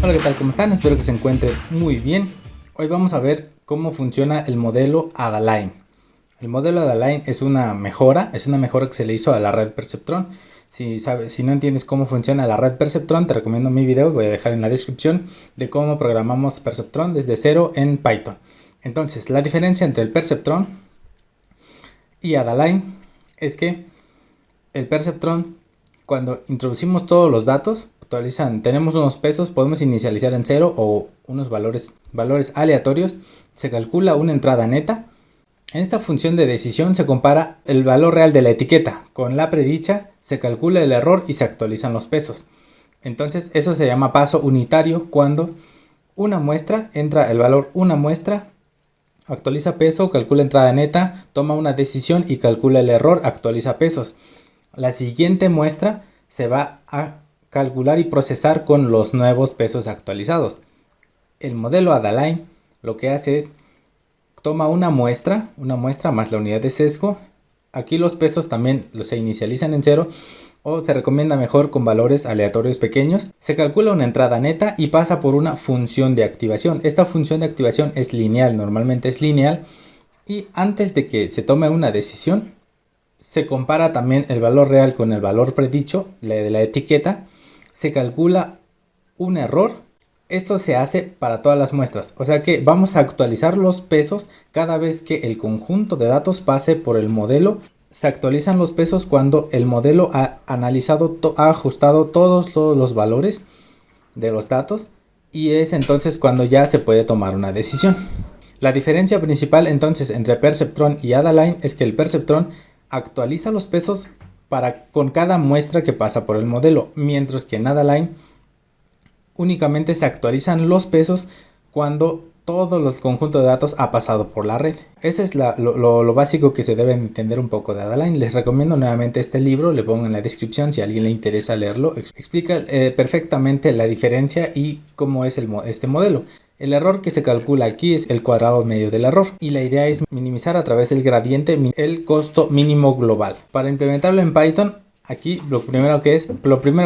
Hola, ¿qué tal? ¿Cómo están? Espero que se encuentren muy bien. Hoy vamos a ver cómo funciona el modelo Adaline. El modelo Adaline es una mejora que se le hizo a la red Perceptron. Si no entiendes cómo funciona la red Perceptron, te recomiendo mi video, voy a dejar en la descripción, de cómo programamos Perceptron desde cero en Python. Entonces, la diferencia entre el Perceptron y Adaline es que el Perceptron, cuando introducimos todos los datos, tenemos unos pesos, podemos inicializar en 0 o unos valores aleatorios, se calcula una entrada neta. En esta función de decisión se compara el valor real de la etiqueta con la predicha, se calcula el error y se actualizan los pesos. Entonces eso se llama paso unitario, cuando una muestra entra el valor una muestra, actualiza peso, calcula entrada neta, toma una decisión y calcula el error, actualiza pesos. La siguiente muestra se va a calcular y procesar con los nuevos pesos actualizados. El modelo Adaline lo que hace es toma una muestra más la unidad de sesgo. Aquí los pesos también se inicializan en 0 o se recomienda mejor con valores aleatorios pequeños. Se calcula una entrada neta y pasa por una función de activación. Esta función de activación es lineal, normalmente es lineal, y antes de que se tome una decisión se compara también el valor real con el valor predicho de la etiqueta, se calcula un error. Esto se hace para todas las muestras, o sea que vamos a actualizar los pesos cada vez que el conjunto de datos pase por el modelo. Se actualizan los pesos cuando el modelo ha analizado, ha ajustado todos los valores de los datos, y es entonces cuando ya se puede tomar una decisión. La diferencia principal entonces entre Perceptron y Adaline es que el Perceptron actualiza los pesos con cada muestra que pasa por el modelo, mientras que en Adaline únicamente se actualizan los pesos cuando todo el conjunto de datos ha pasado por la red. Ese es lo básico que se debe entender un poco de Adaline. Les recomiendo nuevamente este libro, le pongo en la descripción si a alguien le interesa leerlo. Explica perfectamente la diferencia y cómo es este modelo. El error que se calcula aquí es el cuadrado medio del error, y la idea es minimizar a través del gradiente el costo mínimo global. Para implementarlo en Python, aquí lo primero que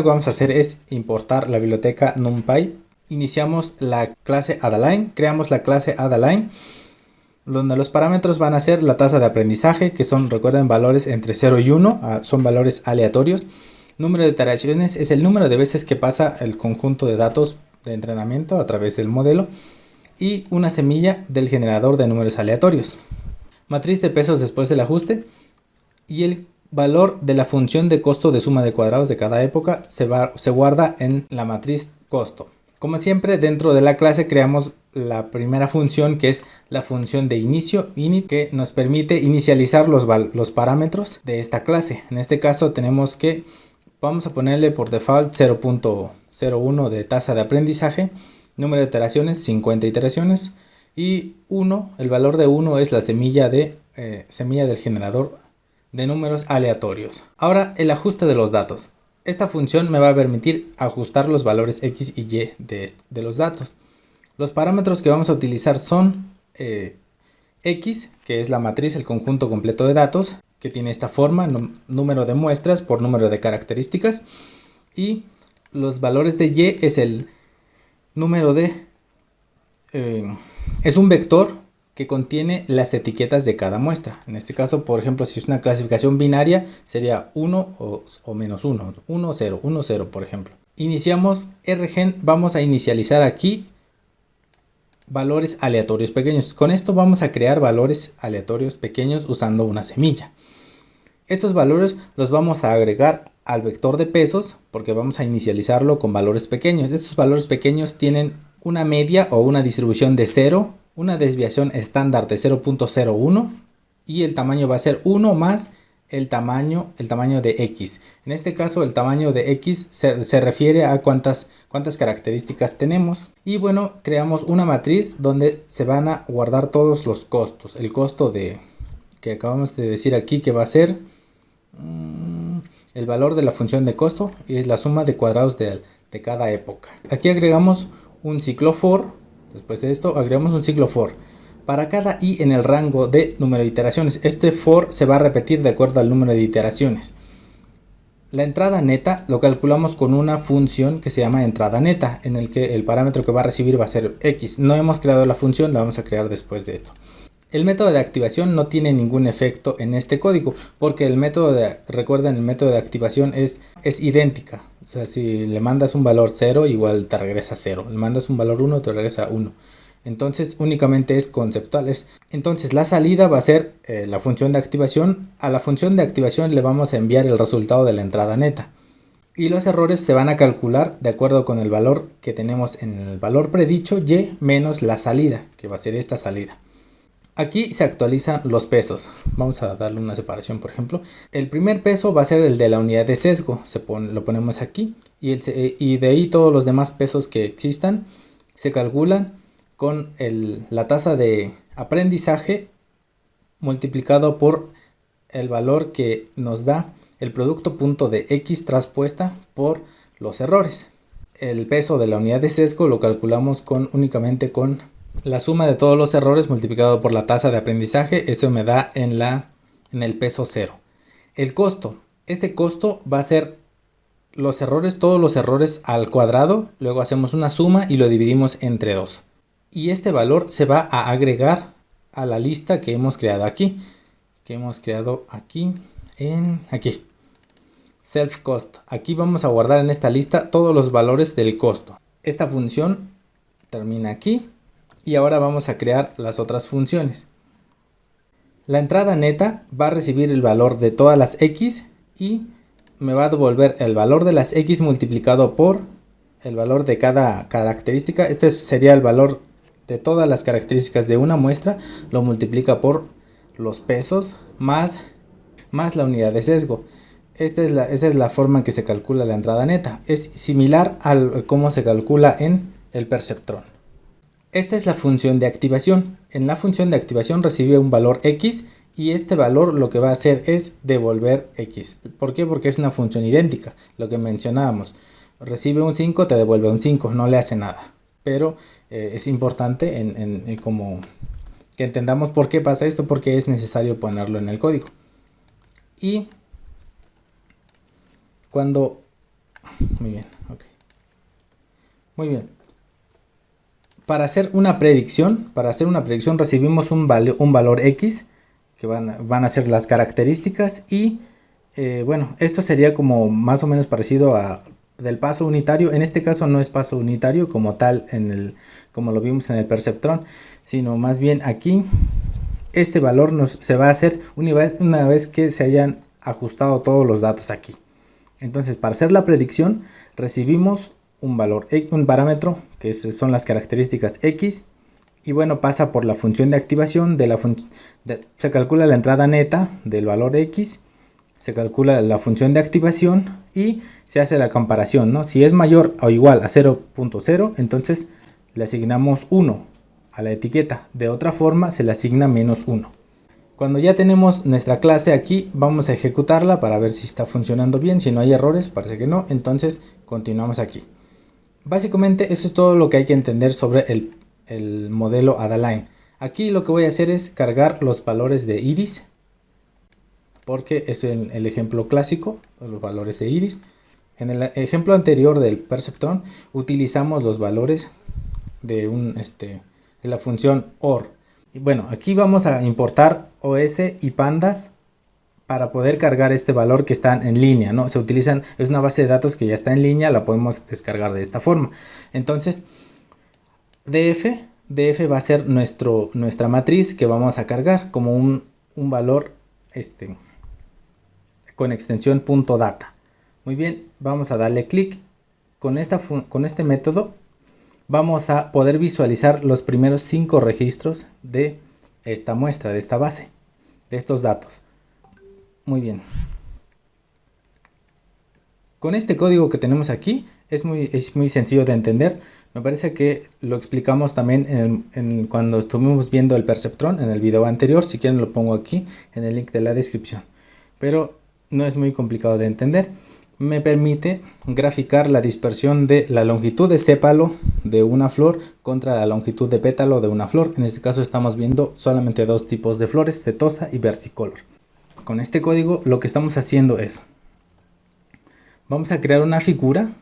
vamos a hacer es importar la biblioteca NumPy. Iniciamos la clase Adaline, creamos la clase Adaline, donde los parámetros van a ser la tasa de aprendizaje, que son, recuerden, valores entre 0 y 1, son valores aleatorios. Número de iteraciones es el número de veces que pasa el conjunto de datos de entrenamiento a través del modelo, y una semilla del generador de números aleatorios. Matriz de pesos después del ajuste, y el valor de la función de costo de suma de cuadrados de cada época se guarda en la matriz costo. Como siempre, dentro de la clase creamos la primera función, que es la función de inicio, init, que nos permite inicializar los parámetros de esta clase. En este caso vamos a ponerle por default 0.01 de tasa de aprendizaje, número de iteraciones 50 iteraciones, y 1, el valor de 1 es la semilla del generador de números aleatorios. Ahora el ajuste de los datos. Esta función me va a permitir ajustar los valores x y y de los datos. Los parámetros que vamos a utilizar son x, que es la matriz, el conjunto completo de datos, que tiene esta forma, número de muestras por número de características, y los valores de y es el número es un vector que contiene las etiquetas de cada muestra. En este caso, por ejemplo, si es una clasificación binaria, sería 1 o menos 1, 1, 0, 1, 0, por ejemplo. Iniciamos rgen, vamos a inicializar aquí valores aleatorios pequeños. Con esto vamos a crear valores aleatorios pequeños usando una semilla. Estos valores los vamos a agregar al vector de pesos, porque vamos a inicializarlo con valores pequeños. Estos valores pequeños tienen una media o una distribución de 0, una desviación estándar de 0.01, y el tamaño va a ser 1 más el tamaño de x. En este caso el tamaño de x se refiere a cuántas características tenemos. Y bueno, creamos una matriz donde se van a guardar todos los costos. El costo que acabamos de decir aquí, que va a ser el valor de la función de costo, y es la suma de cuadrados de cada época. Aquí agregamos un ciclo for. Después de esto agregamos un ciclo for para cada i en el rango de número de iteraciones. Este for se va a repetir de acuerdo al número de iteraciones. La entrada neta lo calculamos con una función que se llama entrada neta, en el que el parámetro que va a recibir va a ser x. No hemos creado la función, la vamos a crear después de esto. El método de activación no tiene ningún efecto en este código, porque recuerden, el método de activación es idéntica. O sea, si le mandas un valor 0, igual te regresa 0. Le mandas un valor 1, te regresa 1. Entonces únicamente es conceptual. Entonces la salida va a ser la función de activación. A la función de activación le vamos a enviar el resultado de la entrada neta. Y los errores se van a calcular de acuerdo con el valor que tenemos en el valor predicho y menos la salida, que va a ser esta salida. Aquí se actualizan los pesos. Vamos a darle una separación, por ejemplo. El primer peso va a ser el de la unidad de sesgo. Lo ponemos aquí. Y de ahí todos los demás pesos que existan se calculan con la tasa de aprendizaje multiplicado por el valor que nos da el producto punto de x traspuesta por los errores. El peso de la unidad de sesgo lo calculamos únicamente con la suma de todos los errores multiplicado por la tasa de aprendizaje. Eso me da en el peso 0. El costo. Este costo va a ser todos los errores al cuadrado. Luego hacemos una suma y lo dividimos entre 2. Y este valor se va a agregar a la lista que hemos creado aquí. Aquí. Self cost. Aquí vamos a guardar en esta lista todos los valores del costo. Esta función termina aquí. Y ahora vamos a crear las otras funciones. La entrada neta va a recibir el valor de todas las x y me va a devolver el valor de las x multiplicado por el valor de cada característica. Este sería el valor de todas las características de una muestra. Lo multiplica por los pesos más la unidad de sesgo. Esa es la forma en que se calcula la entrada neta. Es similar a cómo se calcula en el perceptrón. Esta es la función de activación. En la función de activación recibe un valor x y este valor lo que va a hacer es devolver x. ¿Por qué? Porque es una función idéntica, lo que mencionábamos. Recibe un 5, te devuelve un 5, no le hace nada. Pero es importante en como que entendamos por qué pasa esto, porque es necesario ponerlo en el código. Y cuando... Muy bien, ok. Muy bien. Para hacer una predicción recibimos un valor x, que van a ser las características, y bueno, esto sería como más o menos parecido a del paso unitario. En este caso no es paso unitario como tal, como lo vimos en el perceptrón, sino más bien aquí este valor se va a hacer una vez que se hayan ajustado todos los datos aquí. Entonces, para hacer la predicción recibimos un parámetro que son las características x, y bueno, pasa por la función de activación. Se calcula la entrada neta del valor x, se calcula la función de activación y se hace la comparación, ¿no? Si es mayor o igual a 0.0, entonces le asignamos 1 a la etiqueta. De otra forma se le asigna menos 1. Cuando ya tenemos nuestra clase aquí, vamos a ejecutarla para ver si está funcionando bien. Si no hay errores, parece que no, entonces continuamos aquí. Básicamente eso es todo lo que hay que entender sobre el modelo Adaline. Aquí lo que voy a hacer es cargar los valores de iris, porque es el ejemplo clásico de los valores de iris. En el ejemplo anterior del perceptrón utilizamos los valores de la función OR. Y bueno, aquí vamos a importar OS y pandas para poder cargar este valor que están en línea, ¿no? Es una base de datos que ya está en línea, la podemos descargar de esta forma. Entonces, df va a ser nuestra matriz que vamos a cargar como un valor con extensión .data. Muy bien, vamos a darle clic. Con este método vamos a poder visualizar los primeros 5 registros de esta muestra, de esta base, de estos datos. Muy bien. Con este código que tenemos aquí es muy sencillo de entender. Me parece que lo explicamos también cuando estuvimos viendo el perceptrón en el video anterior. Si quieren lo pongo aquí en el link de la descripción. Pero no es muy complicado de entender. Me permite graficar la dispersión de la longitud de sépalo de una flor contra la longitud de pétalo de una flor. En este caso estamos viendo solamente dos tipos de flores, setosa y versicolor. Con este código lo que estamos haciendo es Vamos a crear una figura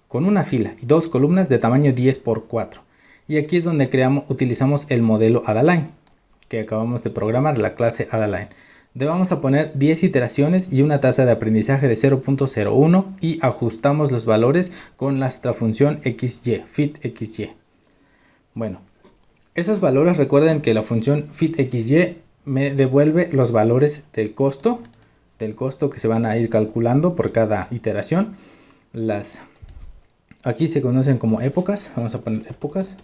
con una fila y dos columnas de tamaño 10×4. Y aquí es donde utilizamos el modelo Adaline que acabamos de programar, la clase Adaline. Le vamos a poner 10 iteraciones y una tasa de aprendizaje de 0.01 y ajustamos los valores con nuestra función XY, fitXY. Bueno, esos valores, recuerden que la función fitXY me devuelve los valores del costo que se van a ir calculando por cada iteración. Aquí se conocen como épocas, vamos a poner épocas.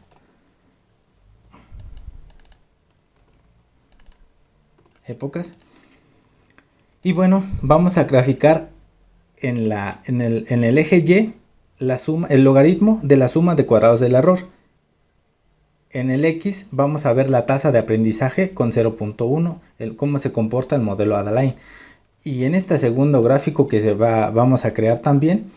Y bueno, vamos a graficar en el eje Y el logaritmo de la suma de cuadrados del error. En el X vamos a ver la tasa de aprendizaje con 0.1, cómo se comporta el modelo Adaline. Y en este segundo gráfico que vamos a crear también,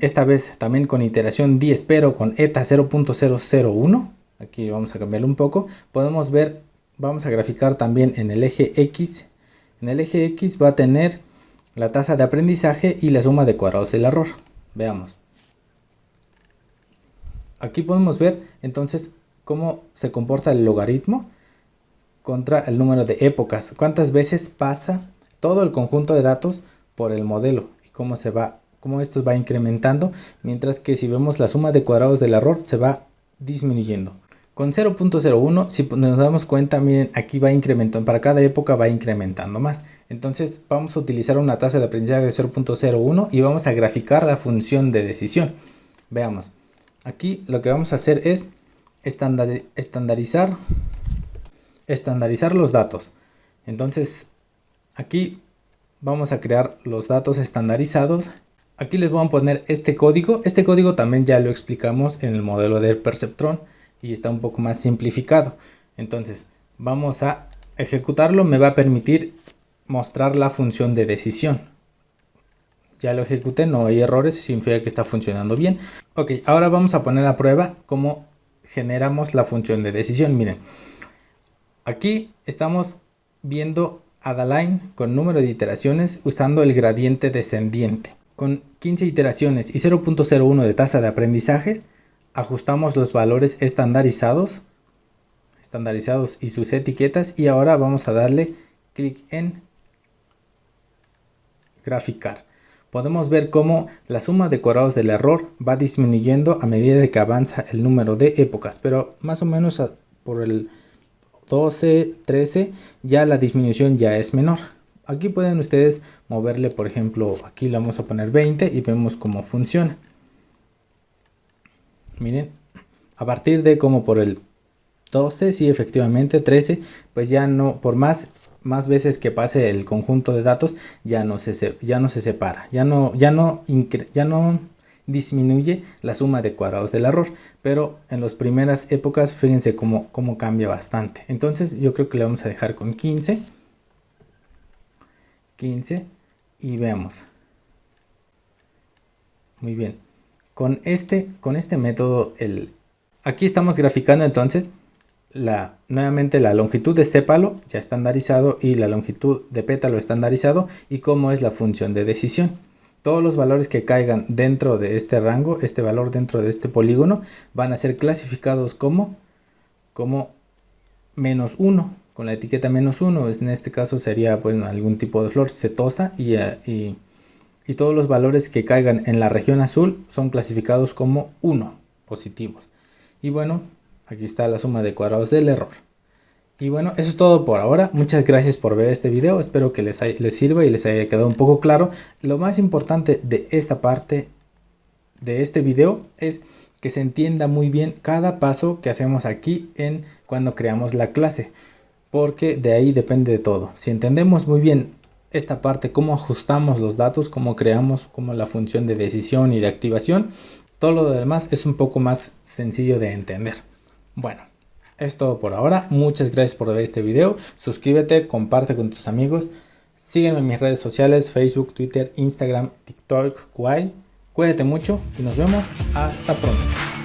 esta vez también con iteración 10 pero con eta 0.001, aquí vamos a cambiarlo un poco, podemos ver, vamos a graficar también en el eje X. En el eje X va a tener la tasa de aprendizaje y la suma de cuadrados del error. Veamos. Aquí podemos ver entonces cómo se comporta el logaritmo contra el número de épocas. Cuántas veces pasa todo el conjunto de datos por el modelo y cómo esto va incrementando, mientras que si vemos la suma de cuadrados del error se va disminuyendo. Con 0.01, si nos damos cuenta, miren, aquí va incrementando, para cada época va incrementando más. Entonces vamos a utilizar una tasa de aprendizaje de 0.01 y vamos a graficar la función de decisión. Veamos, aquí lo que vamos a hacer es estandarizar los datos. Entonces aquí vamos a crear los datos estandarizados. Aquí les voy a poner este código. Este código también ya lo explicamos en el modelo de Perceptron y está un poco más simplificado. Entonces vamos a ejecutarlo. Me va a permitir mostrar la función de decisión. Ya lo ejecuté, no hay errores, significa que está funcionando bien. Ok, ahora vamos a poner a prueba cómo generamos la función de decisión. Miren, aquí estamos viendo Adaline con número de iteraciones usando el gradiente descendiente. Con 15 iteraciones y 0.01 de tasa de aprendizaje, ajustamos los valores estandarizados y sus etiquetas, y ahora vamos a darle clic en graficar. Podemos ver cómo la suma de cuadrados del error va disminuyendo a medida de que avanza el número de épocas, pero más o menos por el 12, 13 ya la disminución ya es menor. Aquí pueden ustedes moverle, por ejemplo, aquí le vamos a poner 20 y vemos cómo funciona. Miren, a partir de como por el 12, sí, efectivamente, 13, pues ya no, por más veces que pase el conjunto de datos, ya no se separa, ya no disminuye la suma de cuadrados del error, pero en las primeras épocas fíjense cómo cambia bastante. Entonces yo creo que le vamos a dejar con 15 y veamos. Muy bien, con este método aquí estamos graficando entonces nuevamente la longitud de sépalo ya estandarizado y la longitud de pétalo estandarizado, y cómo es la función de decisión. Todos los valores que caigan dentro de este rango, este valor dentro de este polígono, van a ser clasificados como -1, con la etiqueta -1. En este caso sería pues algún tipo de flor setosa, y todos los valores que caigan en la región azul son clasificados como 1, positivos. Y bueno, aquí está la suma de cuadrados del error. Y bueno, eso es todo por ahora. Muchas gracias por ver este video. Espero que les sirva y les haya quedado un poco claro. Lo más importante de esta parte de este video es que se entienda muy bien cada paso que hacemos aquí cuando creamos la clase, porque de ahí depende de todo. Si entendemos muy bien esta parte, cómo ajustamos los datos, cómo creamos como la función de decisión y de activación, todo lo demás es un poco más sencillo de entender. Bueno, es todo por ahora. Muchas gracias por ver este video. Suscríbete, comparte con tus amigos. Sígueme en mis redes sociales: Facebook, Twitter, Instagram, TikTok, Kuwait. Cuídate mucho y nos vemos hasta pronto.